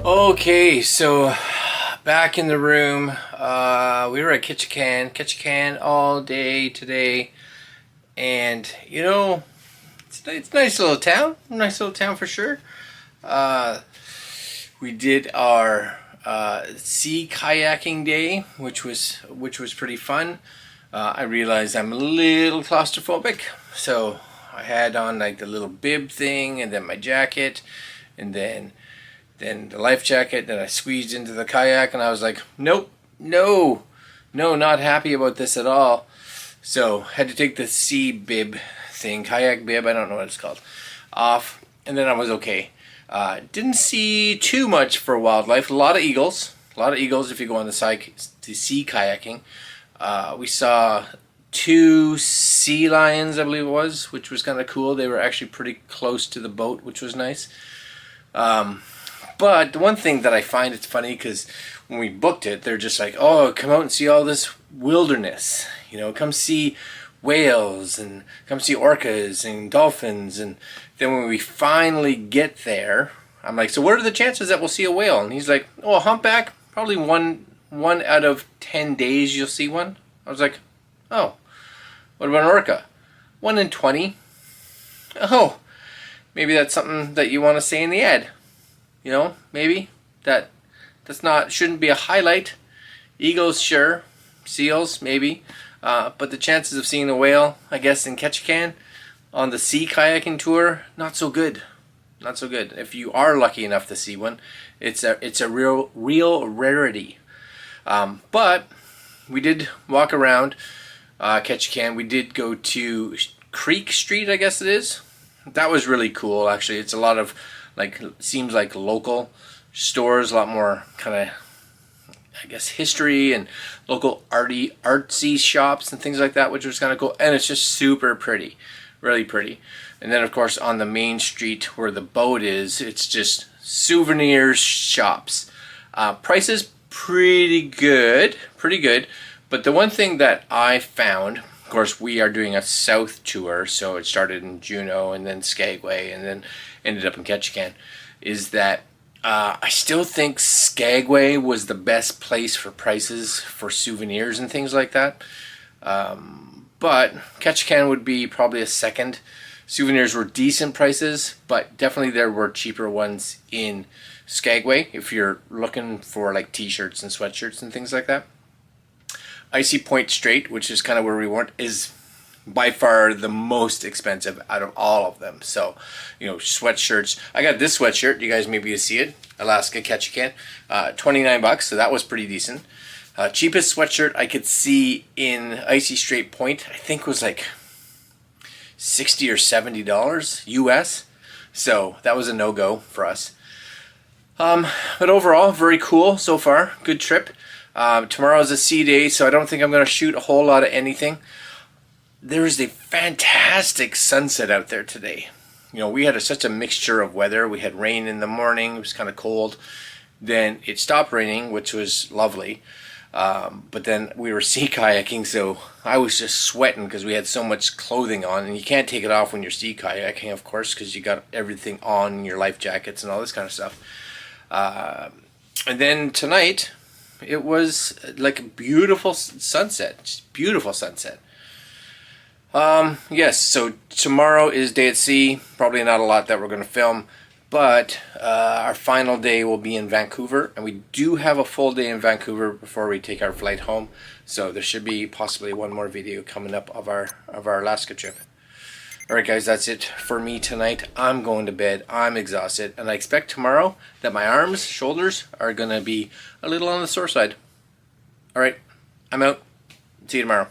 Okay, so back in the room. We were at Ketchikan all day today, and it's a nice little town for sure. We did our sea kayaking day, which was pretty fun. I realized I'm a little claustrophobic, so I had on like the little bib thing, and then my jacket, and then the life jacket. Then I squeezed into the kayak, and I was like, nope, no, not happy about this at all. So had to take the sea bib thing, kayak bib, I don't know what it's called, off, and then I was okay. Didn't see too much for wildlife. A lot of eagles if you go on the sea kayaking. We saw 2 sea lions, I believe it was, which was kind of cool. They were actually pretty close to the boat, which was nice. But the one thing that I find it's funny, because when we booked it, they're just like, oh, come out and see all this wilderness. Come see whales and come see orcas and dolphins. And then when we finally get there, I'm like, so what are the chances that we'll see a whale? And he's like, oh, a humpback, probably one out of 10 days you'll see one. I was like, oh, what about an orca? 1 in 20. Oh, maybe that's something that you want to say in the ad. Maybe shouldn't be a highlight. Eagles, sure. Seals, maybe. But the chances of seeing a whale, I guess, in Ketchikan on the sea kayaking tour, not so good. Not so good. If you are lucky enough to see one, it's a real rarity. But we did walk around Ketchikan. We did go to Creek Street, I guess it is. That was really cool, actually. It's a lot of seems like local stores, a lot more kind of, I guess, history and local artsy shops and things like that, which was kind of cool. And it's just super pretty, really pretty. And then of course on the main street where the boat is, it's just souvenirs shops. Prices pretty good. But the one thing that I found, of course, we are doing a south tour, so it started in Juneau and then Skagway and then ended up in Ketchikan, is that I still think Skagway was the best place for prices for souvenirs and things like that. But Ketchikan would be probably a second. Souvenirs were decent prices, but definitely there were cheaper ones in Skagway if you're looking for like t-shirts and sweatshirts and things like that. Icy Point Strait, which is kind of where we went, is by far the most expensive out of all of them. So, sweatshirts. I got this sweatshirt. You guys maybe see it. Alaska Ketchikan. $29, so that was pretty decent. Cheapest sweatshirt I could see in Icy Strait Point, I think was like $60 or $70 US. So that was a no-go for us. But overall, very cool so far. Good trip. Tomorrow is a sea day, so I don't think I'm going to shoot a whole lot of anything. There is a fantastic sunset out there today. We had such a mixture of weather. We had rain in the morning. It was kind of cold. Then it stopped raining, which was lovely. But then we were sea kayaking, so I was just sweating because we had so much clothing on. And you can't take it off when you're sea kayaking, of course, because you got everything on, your life jackets and all this kind of stuff. And then tonight, it was like a beautiful sunset. Just beautiful sunset. Yes, so tomorrow is day at sea. Probably not a lot that we're going to film, but our final day will be in Vancouver, and we do have a full day in Vancouver before we take our flight home. So there should be possibly one more video coming up of our Alaska trip. Alright guys, that's it for me tonight. I'm going to bed. I'm exhausted, and I expect tomorrow that my arms, shoulders are going to be a little on the sore side. Alright, I'm out. See you tomorrow.